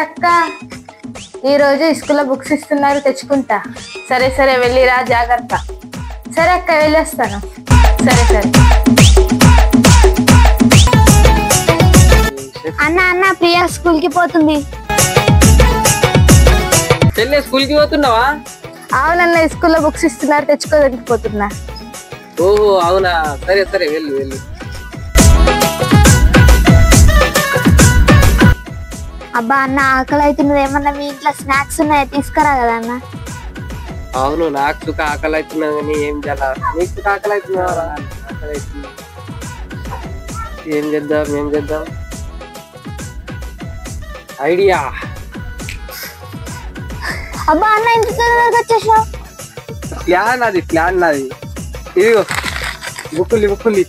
అక్క ఈ రోజు స్కూల్లో బుక్స్ ఇస్తున్నారు తెచ్చుకుంటా. సరే సరే వెళ్ళిరా జాగ్రత్త. సరే అక్క వెళ్ళొస్తాను. సరే సరే. అన్న అన్న ప్రియా స్కూల్ కి పోతుంది. చెల్లె స్కూల్ కి పోతున్నావా? అవునన్న స్కూల్లో బుక్స్ ఇస్తున్నారు తెచ్చుకోదానికి పోతున్నా. ఓహో అవునా, సరే సరే వెళ్ళు వెళ్ళు. అబ్బా అన్న ఆకలి అవుతున్నది, ఏమన్నా మీ ఇంట్లో స్నాక్స్ ఉన్నాయా తీసుకురా కదా అన్న. అవును నాకు సుఖ ఆకలి అవుతున్నా కానీ ఏం చేయాలా? నీకు సుఖ ఆకలి అవుతున్నావా? ఆకలి అవుతుంది. ఏం చేద్దాం ఐడియా. అబ్బా అన్న ఇంత తొందరగా వచ్చేసావు. ప్లాన్ నాది. ఇదిగో బుక్కులు.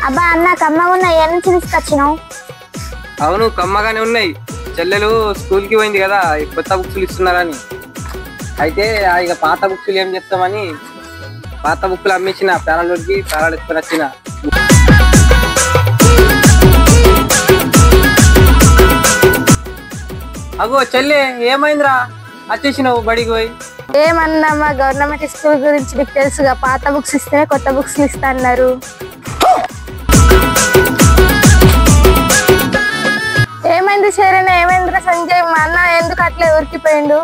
అబ్బా అన్న కమ్మగా ఉన్నాయి, ఏ నుంచి తీసుకొచ్చినావు? అవును కమ్మగానే ఉన్నాయి. చెల్లెలు స్కూల్ కి పోయింది కదా, కొత్త బుక్స్లు ఇస్తున్నారని. అయితే ఇక పాత బుక్స్లు ఏం చెప్తామని పాత బుక్లు అమ్మేసిన పేరాలకి పేరాలు ఎత్తుకొని వచ్చిన. అగో చెల్లె ఏమైందిరా వచ్చేసినావు బడికి పోయి? ఏమన్నా మా గవర్నమెంట్ స్కూల్ గురించి నీకు తెలుసుగా, పాత బుక్స్ ఇస్తేనే కొత్త బుక్స్ ఇస్తా అన్నారు. ఏమైంది శరణ్? ఏమైందిరా సంజయ్? మా అన్న ఎందుకు అట్లా ఉరికిపోయిండు?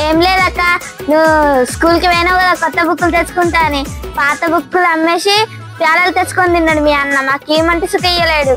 ఏం లేదక్క, నువ్వు స్కూల్ కి పోయినావు కదా కొత్త బుక్కులు తెచ్చుకుంటా అని, పాత బుక్కులు అమ్మేసి ప్యాలలు తెచ్చుకొని తిన్నాడు మీ అన్న. మాకు ఏమంటే సుఖ ఇయ్యలేడు.